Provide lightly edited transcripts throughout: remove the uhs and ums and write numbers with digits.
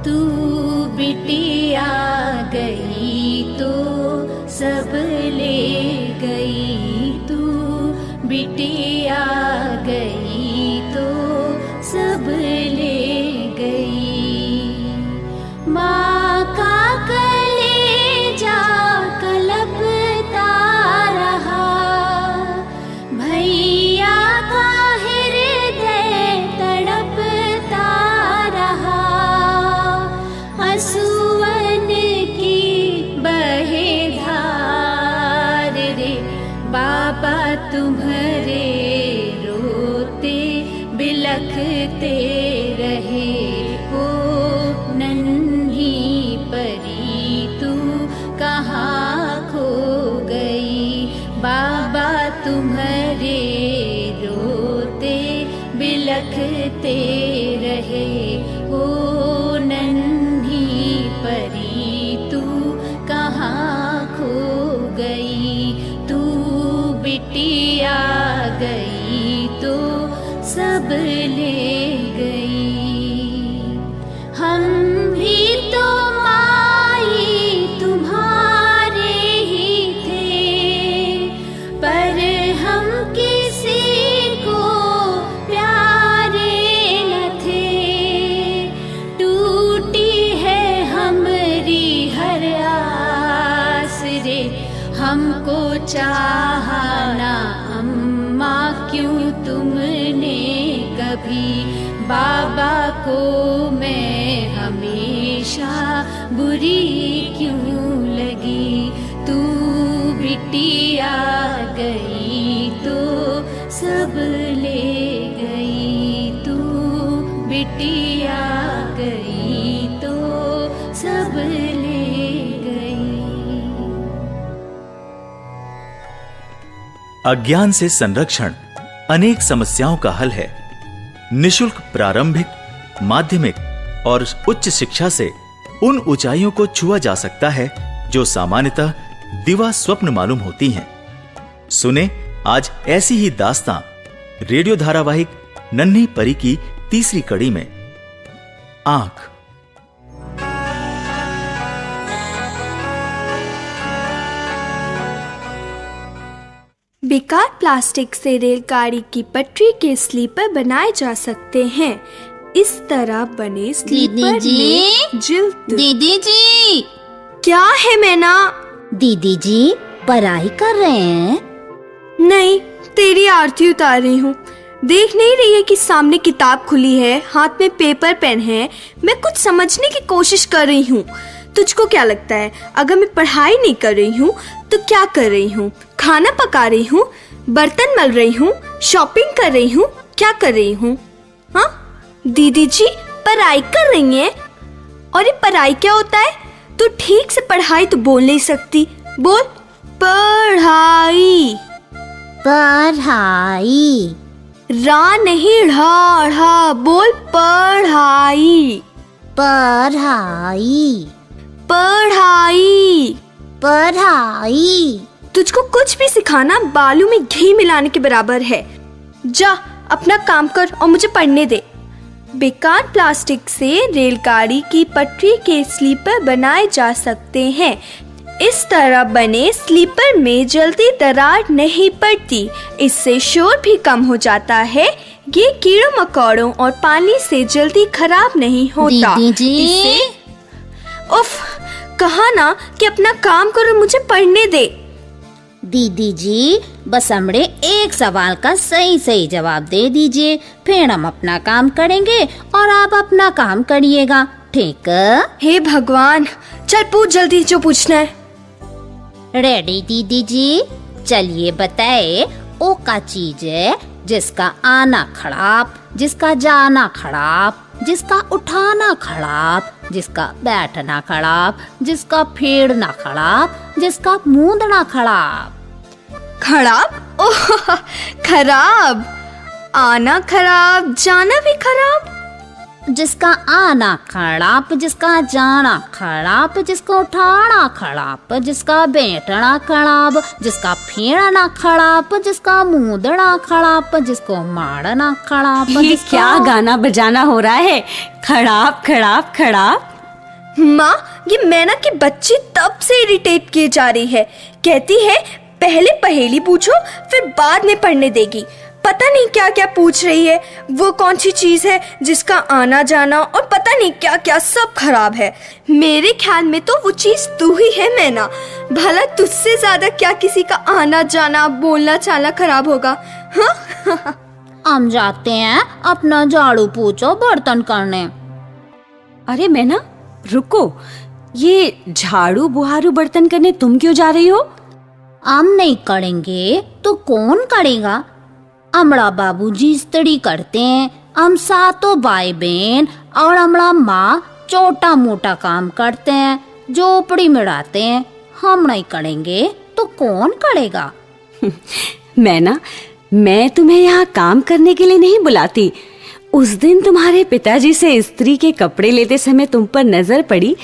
तू बिटिया गई तो सब ले गई, तू बिटिया गई तो सब ले गई। माँ का कलेजा कलपता रहा, भैया का हृदय तड़पता रहा। आंसुअन की बहे धार रे, बाबा तुम्हारे रोते बिलखते रहे। ओ नन्ही परी तू कहाँ खो गई, बाबा तुम्हारे रोते बिलखते रहे। ओ नन्ही परी तू कहाँ खो गई, तू बिटिया गई तो सब ले गई। हम भी तो माई तुम्हारे ही थे, पर हम किसी को प्यारे न थे। टूटी है हमारी हर आस रे, हमको चाहा ना अम्मा क्यों तुमने कभी। बाबा को मैं हमेशा बुरी क्यों लगी, तू बिटिया गई तो सब ले गई, तू बिटिया गई तो सब ले गई। अज्ञान से संरक्षण अनेक समस्याओं का हल है। निशुल्क प्रारंभिक, माध्यमिक और उच्च शिक्षा से उन ऊंचाइयों को छुआ जा सकता है जो सामान्यतः दिवा स्वप्न मालूम होती हैं। सुने आज ऐसी ही दास्तां रेडियो धारावाहिक नन्ही परी की तीसरी कड़ी में। आंख। बेकार प्लास्टिक से रेलगाड़ी की पटरी के स्लीपर बनाए जा सकते हैं। इस तरह बने स्लीपर में जिल्द। दीदी जी, क्या है मैना? दीदी जी पढ़ाई कर रहे हैं? नहीं, तेरी आरती उतार रही हूँ। देख नहीं रही है कि सामने किताब खुली है, हाथ में पेपर पेन है। मैं कुछ समझने की कोशिश कर रही हूँ। तुझको क्या लगता है अगर मैं पढ़ाई नहीं कर रही हूँ तो क्या कर रही हूँ? खाना पका रही हूँ, बर्तन मल रही हूँ, शॉपिंग कर रही हूँ, क्या कर रही हूँ? हाँ, दीदी जी पढ़ाई कर रही हैं। और ये पढ़ाई क्या होता है? तू ठीक से पढ़ाई तो बोल नहीं सकती। बोल पढ़ाई। पढ़ाई। रा नहीं ढ़ा ढ़ा, बोल पढ़ाई। पढ़ाई। पढ़ाई। पढ़ाई। तुझको कुछ भी सिखाना बालू में घी मिलाने के बराबर है। जा अपना काम कर और मुझे पढ़ने दे। बेकार प्लास्टिक से रेलगाड़ी की पटरी के स्लीपर बनाए जा सकते हैं। इस तरह बने स्लीपर में जल्दी दरार नहीं पड़ती, इससे शोर भी कम हो जाता है। ये कीड़ों मकोड़ों और पानी से जल्दी खराब नहीं होता। दीदी जी, उफ, कहा ना कि अपना काम करो, मुझे पढ़ने दे। दीदी जी बस हमने एक सवाल का सही सही जवाब दे दीजिए, फिर हम अपना काम करेंगे और आप अपना काम करिएगा, ठीक है? हे भगवान, चल पूछ जल्दी जो पूछना है। रेडी दीदी जी, चलिए बताए ओ का चीज है जिसका आना खराब, जिसका जाना खराब, जिसका उठाना खराब, जिसका बैठना खराब, जिसका फेरना खराब, जिसका मूंदना खराब। खराब? ओह, खराब। आना खराब, जाना भी खराब। जिसका आना खराब, जिसका जाना खराब, जिसका उठाना खराब, जिसका बैठना खराब, जिसका फेरना खराब, जिसका मूंदना खराब, जिसको मारना खराब। ये क्या गाना बजाना हो रहा है? खराब खराब खराब। माँ, ये मैना की बच्ची तब से इरिटेट किए जा रही है। कहती है पहले पहेली पूछो फिर बाद में पढ़ने देगी। पता नहीं क्या क्या पूछ रही है। वो कौन सी चीज है जिसका आना जाना और पता नहीं क्या क्या सब खराब है। मेरे ख्याल में तो वो चीज तू ही है मैना। भला तुझसे ज्यादा क्या किसी का आना जाना बोलना चालना खराब होगा? हाँ? हम जाते हैं अपना झाड़ू पोछो बर्तन करने। अरे मैना रुको, ये झाड़ू बुहारू बर्तन करने तुम क्यों जा रही हो? हम नहीं करेंगे तो कौन करेगा? हमारा बाबूजी इस्त्री करते हैं, हम सातों भाई बहन और हमारा माँ छोटा मोटा काम करते हैं, झोपड़ी में रहते हैं। हम नहीं करेंगे तो कौन करेगा? मैना, मैं तुम्हें यहाँ काम करने के लिए नहीं बुलाती। उस दिन तुम्हारे पिताजी से इस्त्री के कपड़े लेते समय तुम पर नजर पड़ी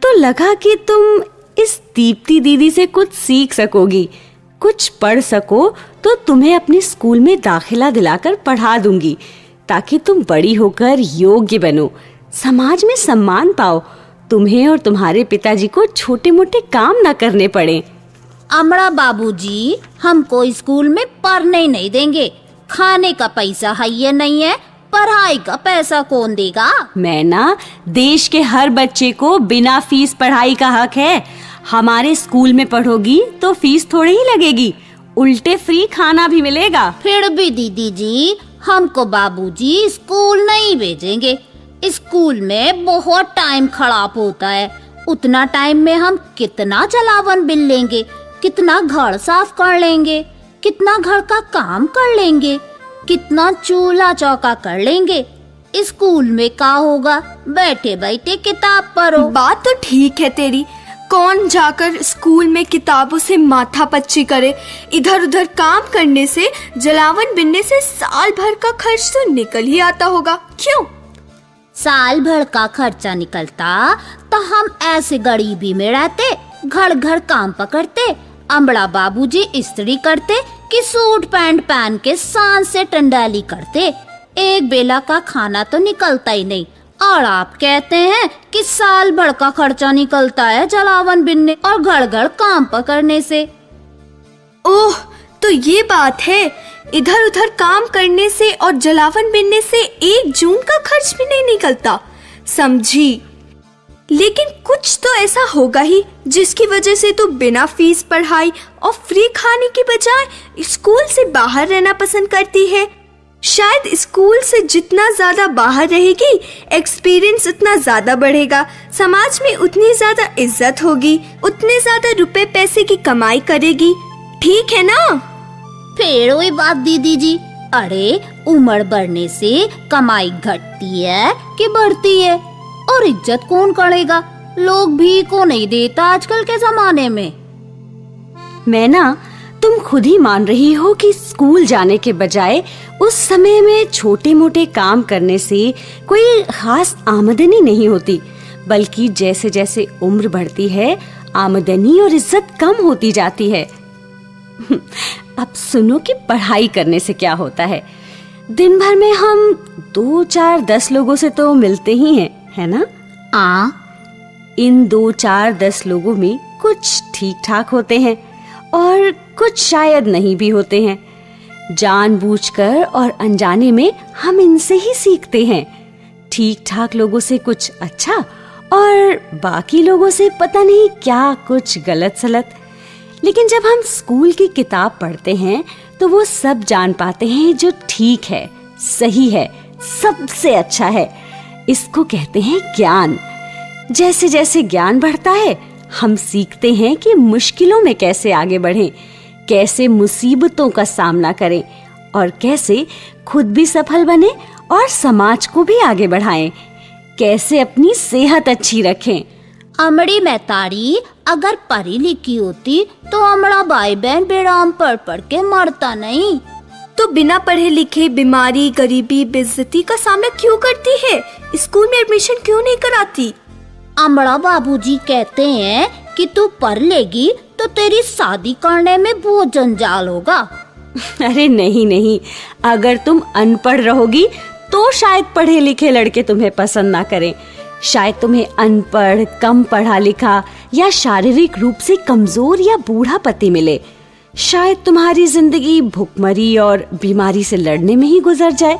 तो लगा कि तुम इस दीप्ति दीदी से कुछ सीख सकोगी, कुछ पढ़ सको तो तुम्हें अपने स्कूल में दाखिला दिलाकर पढ़ा दूंगी ताकि तुम बड़ी होकर योग्य बनो, समाज में सम्मान पाओ, तुम्हें और तुम्हारे पिताजी को छोटे मोटे काम ना करने पड़े। हमारा बाबूजी हमको स्कूल में पढ़ने ही नहीं देंगे। खाने का पैसा है ये नहीं है, पढ़ाई का पैसा कौन देगा? मैना, देश के हर बच्चे को बिना फीस पढ़ाई का हक है। हमारे स्कूल में पढ़ोगी तो फीस थोड़ी ही लगेगी, उल्टे फ्री खाना भी मिलेगा। फिर भी दीदी जी, हमको बाबूजी स्कूल नहीं भेजेंगे। स्कूल में बहुत टाइम खराब होता है। उतना टाइम में हम कितना जलावन बिल लेंगे, कितना घर साफ कर लेंगे, कितना घर का काम कर लेंगे, कितना चूल्हा चौका कर लेंगे। स्कूल में क्या होगा? बैठे बैठे किताब पढ़ो। बात तो ठीक है तेरी। कौन जाकर स्कूल में किताबों से माथा पच्ची करे? इधर उधर काम करने से, जलावन बिनने से साल भर का खर्च तो निकल ही आता होगा। क्यों? साल भर का खर्चा निकलता तो हम ऐसे गरीबी में रहते, घर घर काम पकड़ते, अमड़ा बाबूजी इस्त्री करते कि सूट पैंट पहन के सांस से टंडाली करते। एक बेला का खाना तो निकलता ही नहीं, और आप कहते हैं कि साल भर का खर्चा निकलता है जलावन बिनने और घर घर काम पकड़ने से। ओह, तो ये बात है। इधर उधर काम करने से और जलावन बिनने से 1 जून का खर्च भी नहीं निकलता, समझी? लेकिन कुछ तो ऐसा होगा ही जिसकी वजह से तू बिना फीस पढ़ाई और फ्री खाने के बजाय स्कूल से बाहर रहना पसंद करती है। शायद स्कूल से जितना ज्यादा बाहर रहेगी, एक्सपीरियंस उतना ज्यादा बढ़ेगा, समाज में उतनी ज्यादा इज्जत होगी, उतने ज्यादा रुपए पैसे की कमाई करेगी। ठीक है ना? फिर वही बात दीदी जी। अरे उम्र बढ़ने से कमाई घटती है कि बढ़ती है? और इज्जत कौन करेगा? लोग भी को नहीं देता आजकल के जमाने में। मैना, तुम खुद ही मान रही हो कि स्कूल जाने के बजाय उस समय में छोटे मोटे काम करने से कोई खास आमदनी नहीं होती, बल्कि जैसे जैसे उम्र बढ़ती है आमदनी और इज्जत कम होती जाती है। अब सुनो कि पढ़ाई करने से क्या होता है। दिन भर में हम 2, 4, 10 लोगों से तो मिलते ही हैं, है ना? इन 2, 4, 10 लोगों में कुछ ठीक ठाक होते हैं और कुछ शायद नहीं भी होते हैं। जानबूझकर और अनजाने में हम इनसे ही सीखते हैं। ठीक ठाक लोगों से कुछ अच्छा और बाकी लोगों से पता नहीं क्या कुछ गलत सलत। लेकिन जब हम स्कूल की किताब पढ़ते हैं तो वो सब जान पाते हैं जो ठीक है, सही है, सबसे अच्छा है। इसको कहते हैं ज्ञान। जैसे जैसे ज्ञान बढ़ता है हम सीखते हैं कि मुश्किलों में कैसे आगे बढ़ें, कैसे मुसीबतों का सामना करें और कैसे खुद भी सफल बने और समाज को भी आगे बढ़ाएं, कैसे अपनी सेहत अच्छी रखें। अमड़ी मैतारी अगर पढ़ी लिखी होती तो हमारा भाई बहन बेराम पढ़ के मरता नहीं। तो बिना पढ़े लिखे बीमारी, गरीबी, बेइज्जती का सामना क्यों करती है? स्कूल में एडमिशन क्यों नहीं कराती? अमड़ा बाबूजी कहते हैं कि तू पढ़ लेगी तो तेरी शादी करने में बहुत जंजाल होगा। अरे नहीं नहीं, अगर तुम अनपढ़ रहोगी तो शायद पढ़े लिखे लड़के तुम्हें पसंद ना करें। शायद तुम्हें अनपढ़, कम पढ़ा लिखा या शारीरिक रूप से कमजोर या बूढ़ा पति मिले। शायद तुम्हारी जिंदगी भुखमरी और बीमारी से लड़ने में ही गुजर जाए।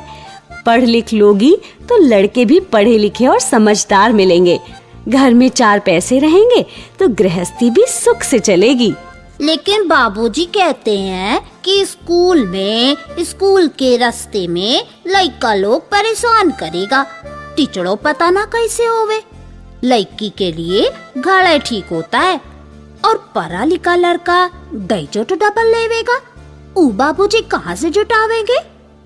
पढ़ लिख लोगी तो लड़के भी पढ़े लिखे और समझदार मिलेंगे। घर में 4 पैसे रहेंगे तो गृहस्थी भी सुख से चलेगी। लेकिन बाबूजी कहते हैं कि स्कूल के रास्ते में लड़का लोग परेशान करेगा। टीचरों पता ना कैसे होवे। लड़की के लिए घड़े ठीक होता है और पढ़ा लिखा लड़का दईजो तो डबल लेवेगा। ऊ बाबूजी कहाँ से जुटावेंगे?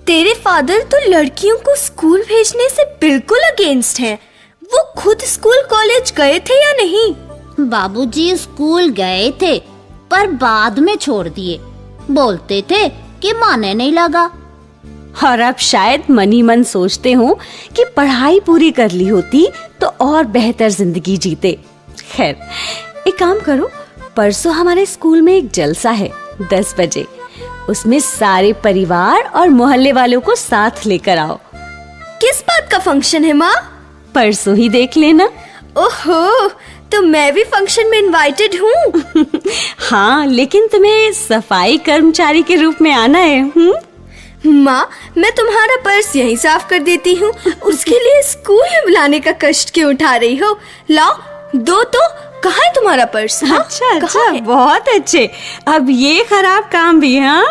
तेरे फादर तो लड़कियों को स्कूल भेजने से बिल्कुल अगेंस्ट हैं। वो खुद स्कूल कॉलेज गए थे या नहीं? बाबूजी स्कूल गए थे पर बाद में छोड़ दिए। बोलते थे कि माने नहीं लगा। और अब शायद मन ही मन सोचते हो कि पढ़ाई पूरी कर ली होती तो और बेहतर जिंदगी जीते। खैर, एक काम करो, परसों हमारे स्कूल में एक जलसा है 10 बजे। उसमें सारे परिवार और मोहल्ले वालों को साथ लेकर आओ। किस बात का फंक्शन है माँ? परसों ही देख लेना। ओहो, तो मैं भी फंक्शन में इनवाइटेड हूँ। हाँ, लेकिन तुम्हें सफाई कर्मचारी के रूप में आना है। माँ, मैं तुम्हारा पर्स यहीं साफ कर देती हूँ। उसके लिए स्कूल में बुलाने का कष्ट क्यों उठा रही हो? लाओ, दो तो। कहाँ है तुम्हारा पर्स? हाँ? अच्छा, बहुत अच्छे। अब ये खराब काम भी। हाँ,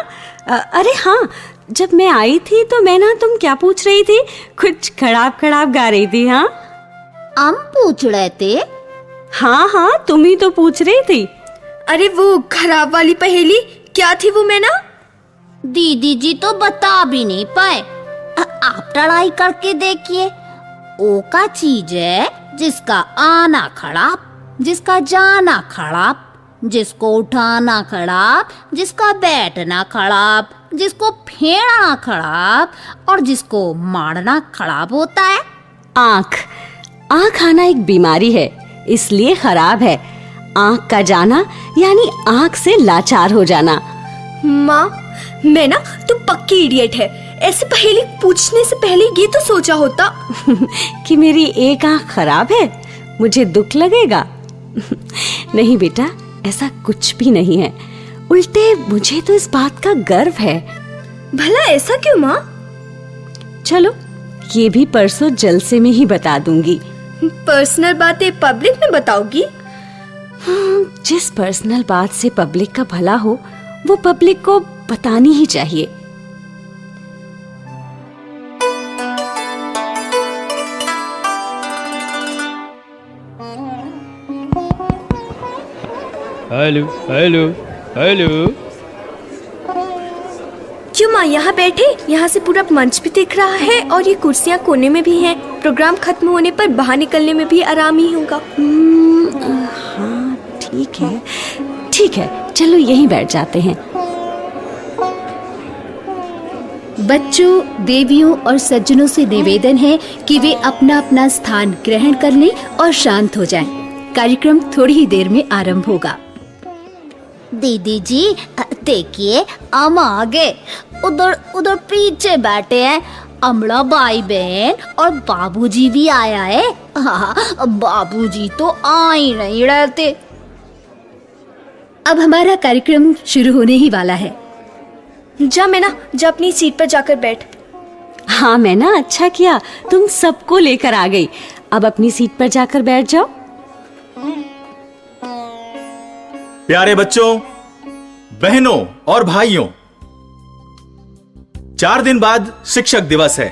अरे हाँ, जब मैं आई थी तो मैं ना, तुम क्या पूछ रही थी? कुछ खराब गा रही थी। हाँ, हम पूछ रहे थे। हाँ, तुम ही तो पूछ रही थी। अरे वो खराब वाली पहेली क्या थी वो? मैं ना, दीदी जी तो बता भी नहीं पाए। आप ट्राई करके देखिए। ओ का चीज है जिसका आना खराब, जिसका जाना खराब, जिसको उठाना खराब, जिसका बैठना खराब, जिसको फेंकना खराब और जिसको मारना खराब होता है। आँख आना एक बीमारी है, इसलिए खराब है। आँख का जाना यानी आँख से लाचार हो जाना। माँ, मैं ना, तू पक्की इडियट है। ऐसे पहेली पूछने से पहले ये तो सोचा होता कि मेरी एक आँख खराब है, मुझे दुख लगेगा। नहीं बेटा, ऐसा कुछ भी नहीं है। उल्टे मुझे तो इस बात का गर्व है। भला ऐसा क्यों माँ? चलो, ये भी परसों जलसे में ही बता दूंगी। पर्सनल बातें पब्लिक में बताओगी? जिस पर्सनल बात से पब्लिक का भला हो वो पब्लिक को बतानी ही चाहिए। Hello hello hello. क्यों माँ यहाँ बैठे? यहाँ से पूरा मंच भी दिख रहा है और ये कुर्सियाँ कोने में भी हैं। प्रोग्राम खत्म होने पर बाहर निकलने में भी आराम ही होगा। हाँ, ठीक है, चलो यहीं बैठ जाते हैं। बच्चों, देवियों और सज्जनों से निवेदन है कि वे अपना अपना स्थान ग्रहण कर लें और शांत हो जाएं। कार्यक्रम थोड़ी ही देर में आरंभ होगा। दीदी जी देखिए, हम आगे उधर पीछे बैठे हैं। अमला भाई बहन और बाबूजी भी आया है। बाबूजी तो आ ही नहीं रहते। अब हमारा कार्यक्रम शुरू होने ही वाला है। जा मैना, जा अपनी सीट पर जाकर बैठ। हाँ मैना, अच्छा किया, तुम सबको लेकर आ गई। अब अपनी सीट पर जाकर बैठ जाओ। प्यारे बच्चों, बहनों और भाइयों, 4 दिन बाद शिक्षक दिवस है।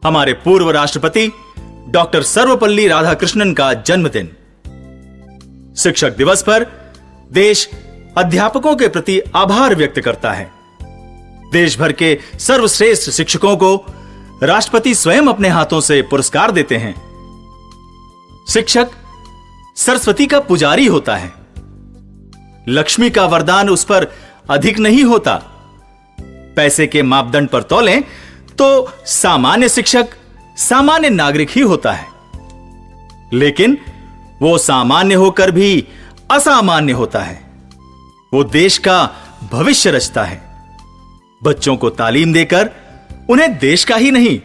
हमारे पूर्व राष्ट्रपति डॉक्टर सर्वपल्ली राधाकृष्णन का जन्मदिन। शिक्षक दिवस पर देश अध्यापकों के प्रति आभार व्यक्त करता है। देश भर के सर्वश्रेष्ठ शिक्षकों को राष्ट्रपति स्वयं अपने हाथों से पुरस्कार देते हैं। शिक्षक सरस्वती का पुजारी होता है। लक्ष्मी का वरदान उस पर अधिक नहीं होता। पैसे के मापदंड पर तौलें तो सामान्य शिक्षक सामान्य नागरिक ही होता है, लेकिन वो सामान्य होकर भी असामान्य होता है। वो देश का भविष्य रचता है। बच्चों को तालीम देकर उन्हें देश का ही नहीं,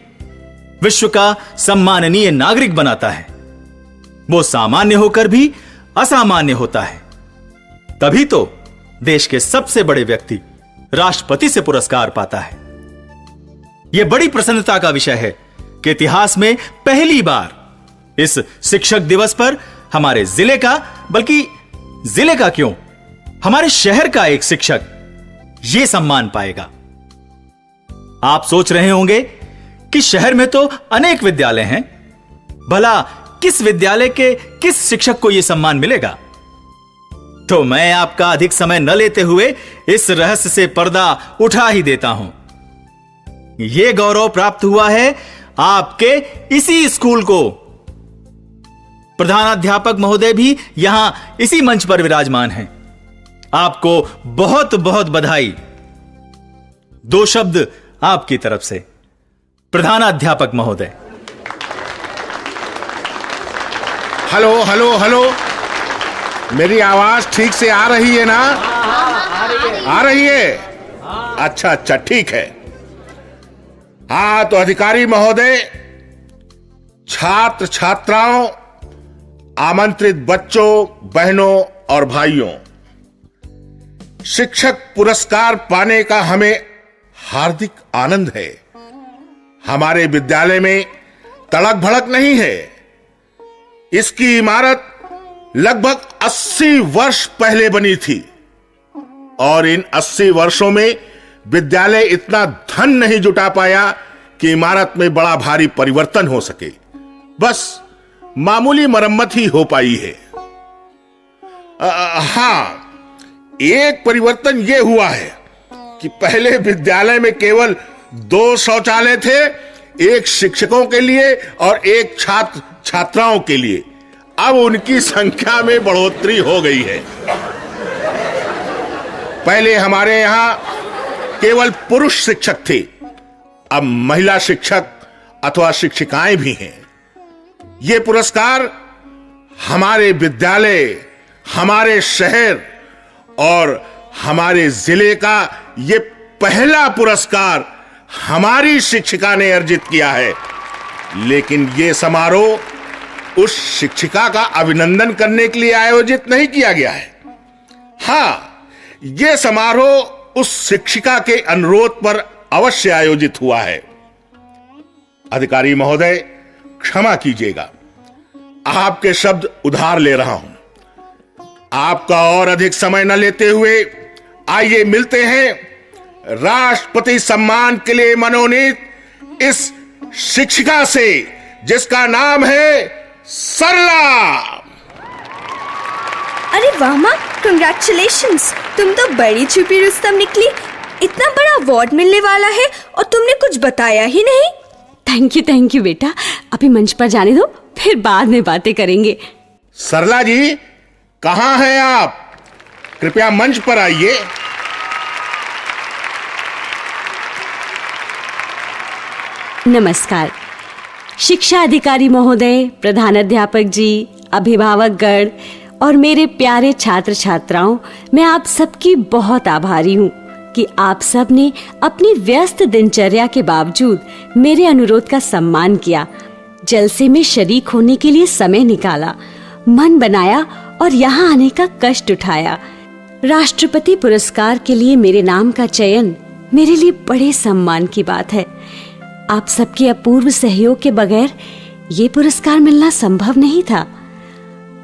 विश्व का सम्माननीय नागरिक बनाता है। वो सामान्य होकर भी असामान्य होता है। तभी तो देश के सबसे बड़े व्यक्ति राष्ट्रपति से पुरस्कार पाता है। यह बड़ी प्रसन्नता का विषय है कि इतिहास में पहली बार इस शिक्षक दिवस पर हमारे जिले का, बल्कि जिले का क्यों, हमारे शहर का एक शिक्षक यह सम्मान पाएगा। आप सोच रहे होंगे कि शहर में तो अनेक विद्यालय हैं, भला किस विद्यालय के किस शिक्षक को यह सम्मान मिलेगा? तो मैं आपका अधिक समय न लेते हुए इस रहस्य से पर्दा उठा ही देता हूं। यह गौरव प्राप्त हुआ है आपके इसी स्कूल को। प्रधानाध्यापक महोदय भी यहां इसी मंच पर विराजमान हैं। आपको बहुत बहुत बधाई। 2 शब्द आपकी तरफ से, प्रधानाध्यापक महोदय। हेलो हेलो हेलो, मेरी आवाज ठीक से आ रही है ना? आ रही है? अच्छा अच्छा, ठीक है। हाँ, तो अधिकारी महोदय, छात्र छात्राओं, आमंत्रित बच्चों, बहनों और भाइयों, शिक्षक पुरस्कार पाने का हमें हार्दिक आनंद है। हमारे विद्यालय में तड़क भड़क नहीं है। इसकी इमारत लगभग 80 वर्ष पहले बनी थी और इन 80 वर्षों में विद्यालय इतना धन नहीं जुटा पाया कि इमारत में बड़ा भारी परिवर्तन हो सके। बस मामूली मरम्मत ही हो पाई है। हां, एक परिवर्तन यह हुआ है कि पहले विद्यालय में केवल 2 शौचालय थे, एक शिक्षकों के लिए और एक छात्र छात्राओं के लिए। अब उनकी संख्या में बढ़ोतरी हो गई है। पहले हमारे यहां केवल पुरुष शिक्षक थे, अब महिला शिक्षक अथवा शिक्षिकाएं भी हैं। ये पुरस्कार हमारे विद्यालय, हमारे शहर और हमारे जिले का ये पहला पुरस्कार हमारी शिक्षिका ने अर्जित किया है। लेकिन ये समारोह उस शिक्षिका का अभिनंदन करने के लिए आयोजित नहीं किया गया है। हां, यह समारोह उस शिक्षिका के अनुरोध पर अवश्य आयोजित हुआ है। अधिकारी महोदय, क्षमा कीजिएगा, आपके शब्द उधार ले रहा हूं। आपका और अधिक समय न लेते हुए आइए मिलते हैं राष्ट्रपति सम्मान के लिए मनोनीत इस शिक्षिका से, जिसका नाम है सरला। अरे वाह माँ, कंग्रेचुलेशंस, तुम तो बड़ी छुपी रुस्तम निकली। इतना बड़ा अवार्ड मिलने वाला है और तुमने कुछ बताया ही नहीं। थैंक यू बेटा, अभी मंच पर जाने दो, फिर बाद में बातें करेंगे। सरला जी, कहां हैं आप? कृपया मंच पर आइए। नमस्कार। शिक्षा अधिकारी महोदय, प्रधानाध्यापक जी, अभिभावकगण और मेरे प्यारे छात्र छात्राओं, मैं आप सबकी बहुत आभारी हूँ कि आप सब ने अपनी व्यस्त दिनचर्या के बावजूद मेरे अनुरोध का सम्मान किया, जलसे में शरीक होने के लिए समय निकाला, मन बनाया और यहाँ आने का कष्ट उठाया। राष्ट्रपति पुरस्कार के लिए मेरे नाम का चयन मेरे लिए बड़े सम्मान की बात है। आप सबके अपूर्व सहयोग के बगैर ये पुरस्कार मिलना संभव नहीं था।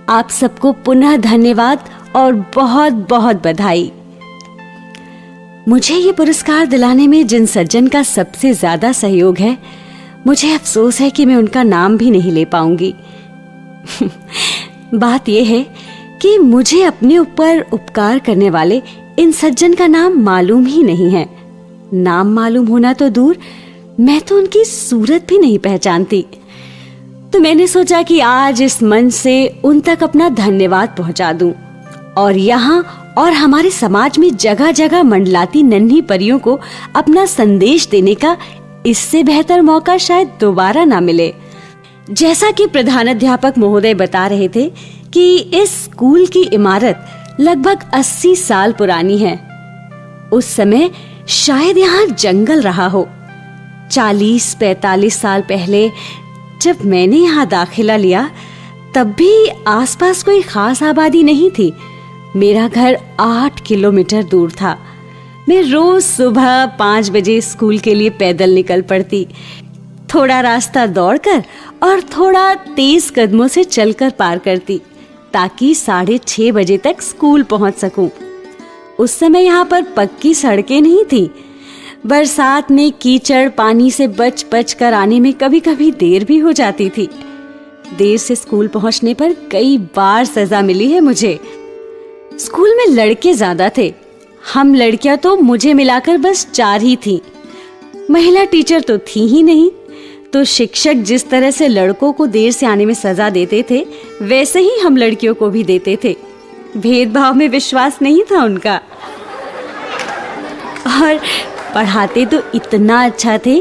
आप सबको पुनः धन्यवाद और बहुत बहुत बधाई। मुझे ये पुरस्कार दिलाने में जिन सज्जन का सबसे ज्यादा सहयोग है, मुझे अफसोस है कि मैं उनका नाम भी नहीं ले पाऊंगी। बात यह है कि मुझे अपने ऊपर उपकार करने वाले इन सज्जन का नाम मालूम ही नहीं है। नाम मालूम होना तो दूर, मैं तो उनकी सूरत भी नहीं पहचानती। तो मैंने सोचा कि आज इस मंच से उन तक अपना धन्यवाद पहुंचा दूं और यहाँ और हमारे समाज में जगह जगह मंडलाती नन्ही परियों को अपना संदेश देने का इससे बेहतर मौका शायद दोबारा ना मिले। जैसा कि प्रधानाध्यापक महोदय बता रहे थे कि इस स्कूल की इमारत लगभग 80 साल पुरानी है। उस समय शायद यहाँ जंगल रहा हो। 40-45 साल पहले जब मैंने यहाँ दाखिला लिया, तब भी आसपास कोई खास आबादी नहीं थी। मेरा घर 8 किलोमीटर दूर था। मैं रोज सुबह 5 बजे स्कूल के लिए पैदल निकल पड़ती, थोड़ा रास्ता दौड़कर और थोड़ा तेज कदमों से चलकर पार करती, ताकि 6:30 बजे तक स्कूल पहुंच सकूं। उस समय यहाँ पर पक्की सड़कें नहीं थी। बरसात में कीचड़ पानी से बच बच कर आने में कभी कभी देर भी हो जाती थी। देर से स्कूल पहुंचने पर कई बार सजा मिली है मुझे। स्कूल में लड़के ज्यादा थे, हम लड़कियां तो मुझे मिलाकर बस 4 ही थी। महिला टीचर तो थी ही नहीं, तो शिक्षक जिस तरह से लड़कों को देर से आने में सजा देते थे, वैसे ही हम लड़कियों को भी देते थे। भेदभाव में विश्वास नहीं था उनका। और पढ़ाते तो इतना अच्छा थे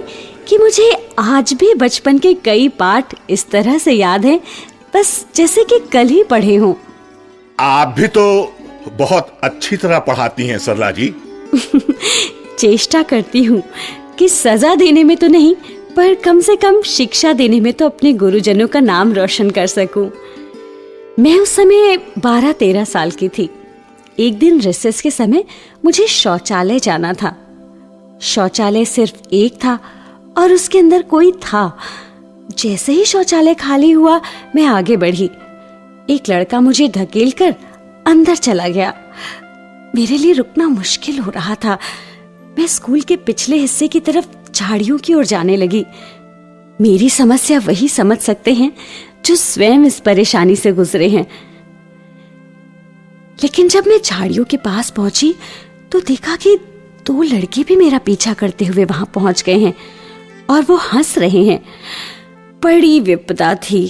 कि मुझे आज भी बचपन के कई पाठ इस तरह से याद हैं, बस जैसे कि कल ही पढ़े हों। आप भी तो बहुत अच्छी तरह पढ़ाती हैं सरला जी। चेष्टा करती हूँ कि सजा देने में तो नहीं, पर कम से कम शिक्षा देने में तो अपने गुरुजनों का नाम रोशन कर सकूं। मैं उस समय 12-13 साल की थी। एक दिन रिसेस के समय मुझे शौचालय जाना था। शौचालय सिर्फ एक था और उसके अंदर कोई था। जैसे ही शौचालय खाली हुआ, मैं आगे बढ़ी। एक लड़का मुझे ढकेलकर अंदर चला गया। मेरे लिए रुकना मुश्किल हो रहा था। मैं स्कूल के पिछले हिस्से की तरफ झाड़ियों की ओर जाने लगी। मेरी समस्या वही समझ सकते हैं जो स्वयं इस परेशानी से गुजरे हैं। लेकिन जब मैं झाड़ियों के पास पहुंची तो देखा कि 2 लड़के भी मेरा पीछा करते हुए वहां पहुंच गए हैं और वो हंस रहे हैं। बड़ी विपदा थी।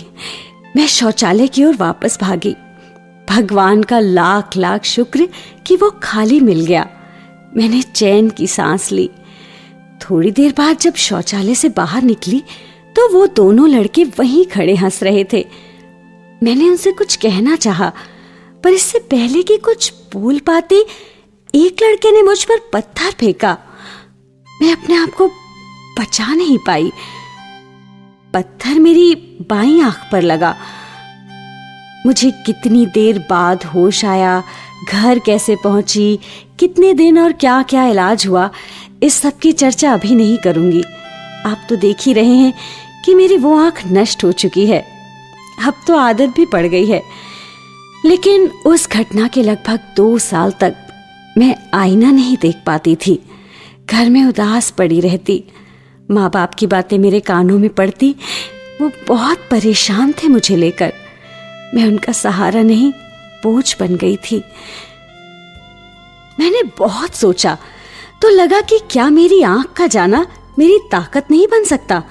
मैं शौचालय की ओर वापस भागी। भगवान का लाख लाख शुक्र कि वो खाली मिल गया। मैंने चैन की सांस ली। थोड़ी देर बाद जब शौचालय से बाहर निकली तो वो दोनों लड़के वहीं खड़े हंस रहे थे। मैंने उनसे कुछ कहना चाहा, पर इससे पहले कि कुछ बोल पाते, एक लड़के ने मुझ पर पत्थर फेंका। मैं अपने आप को बचा नहीं पाई। पत्थर मेरी बाईं आंख पर लगा। मुझे कितनी देर बाद होश आया, घर कैसे पहुंची, कितने दिन और क्या क्या इलाज हुआ, इस सब की चर्चा अभी नहीं करूंगी। आप तो देख ही रहे हैं कि मेरी वो आंख नष्ट हो चुकी है। अब तो आदत भी पड़ गई है। लेकिन उस घटना के लगभग 2 साल तक मैं आईना नहीं देख पाती थी। घर में उदास पड़ी रहती। माँ बाप की बातें मेरे कानों में पड़ती। वो बहुत परेशान थे मुझे लेकर। मैं उनका सहारा नहीं, बोझ बन गई थी। मैंने बहुत सोचा तो लगा कि क्या मेरी आंख का जाना मेरी ताकत नहीं बन सकता।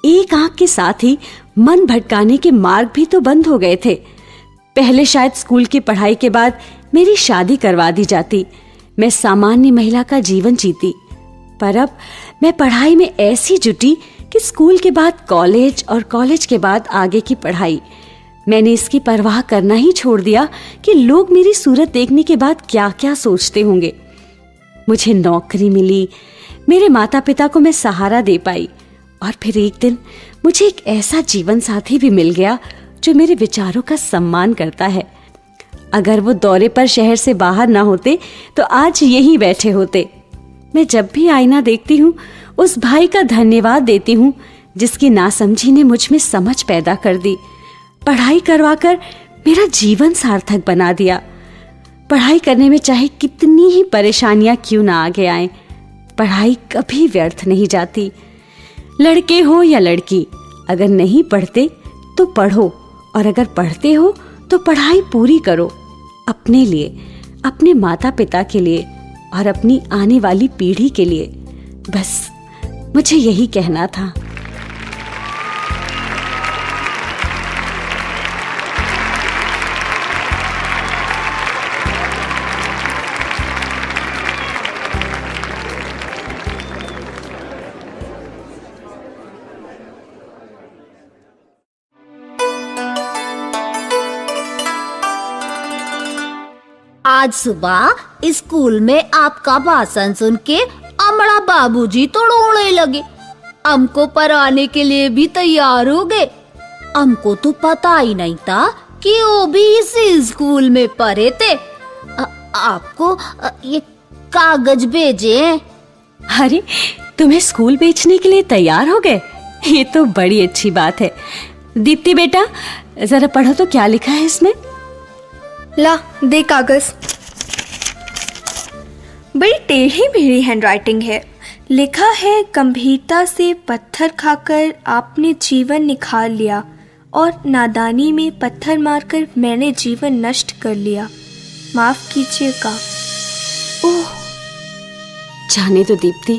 एक आंख के साथ ही मन भटकाने के मार्ग भी तो बंद हो गए थे। पहले शायद स्कूल की पढ़ाई के बाद मेरी शादी करवा दी जाती, मैं सामान्य महिला का जीवन जीती। पर अब मैं पढ़ाई में ऐसी जुटी कि स्कूल के बाद कॉलेज और कॉलेज के बाद आगे की पढ़ाई। मैंने इसकी परवाह करना ही छोड़ दिया कि लोग मेरी सूरत देखने के बाद क्या क्या सोचते होंगे। मुझे नौकरी मिली, मेरे माता पिता को मैं सहारा दे पाई, और फिर एक दिन मुझे एक ऐसा जीवन साथी भी मिल गया जो मेरे विचारों का सम्मान करता है। अगर वो दौरे पर शहर से बाहर ना होते तो आज यहीं बैठे होते। मैं जब भी आईना देखती हूँ उस भाई का धन्यवाद देती हूँ जिसकी नासमझी ने मुझ में समझ पैदा कर दी, पढ़ाई करवाकर मेरा जीवन सार्थक बना दिया। पढ़ाई करने में चाहे कितनी ही परेशानियां क्यों ना आगे आए, पढ़ाई कभी व्यर्थ नहीं जाती। लड़के हो या लड़की, अगर नहीं पढ़ते तो पढ़ो, और अगर पढ़ते हो तो पढ़ाई पूरी करो, अपने लिए, अपने माता पिता के लिए और अपनी आने वाली पीढ़ी के लिए। बस मुझे यही कहना था। आज सुबह स्कूल में आपका भाषण सुन के अमड़ा बाबूजी तो रोने लगे, हमको पढ़ाने के लिए भी तैयार हो गए। हमको तो पता ही नहीं था कि वो भी इसी स्कूल में पढ़े थे। आपको ये कागज भेजे। अरे, तुम्हें स्कूल बेचने के लिए तैयार हो गए? ये तो बड़ी अच्छी बात है। दीप्ति बेटा, जरा पढ़ो तो क्या लिखा है इसमें। ला दे कागज। बड़ी टेढ़ी मेढ़ी हैंडराइटिंग है। लिखा है, गंभीरता से पत्थर खाकर आपने जीवन निखार लिया और नादानी में पत्थर मारकर मैंने जीवन नष्ट कर लिया, माफ कीजिएगा। ओह, जाने दो दीप्ति,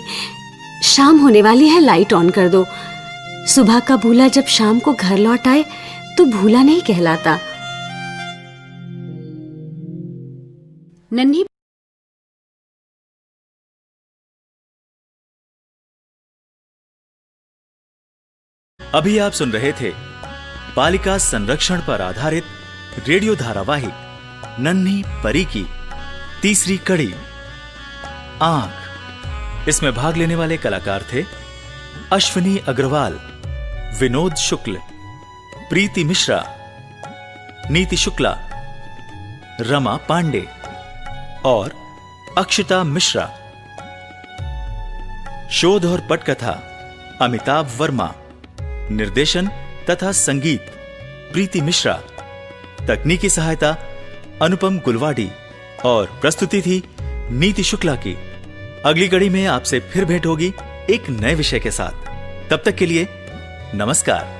शाम होने वाली है, लाइट ऑन कर दो। सुबह का भूला जब शाम को घर लौट आए तो भूला नहीं कहलाता। नन्ही अभी आप सुन रहे थे बालिका संरक्षण पर आधारित रेडियो धारावाहिक नन्ही परी की तीसरी कड़ी आंख। इसमें भाग लेने वाले कलाकार थे अश्विनी अग्रवाल, विनोद शुक्ल, प्रीति मिश्रा, नीति शुक्ला, रमा पांडे और अक्षिता मिश्रा। शोध और पटकथा अमिताभ वर्मा। निर्देशन तथा संगीत प्रीति मिश्रा। तकनीकी सहायता अनुपम गुलवाडी और प्रस्तुति थी नीति शुक्ला की। अगली कड़ी में आपसे फिर भेंट होगी एक नए विषय के साथ। तब तक के लिए नमस्कार।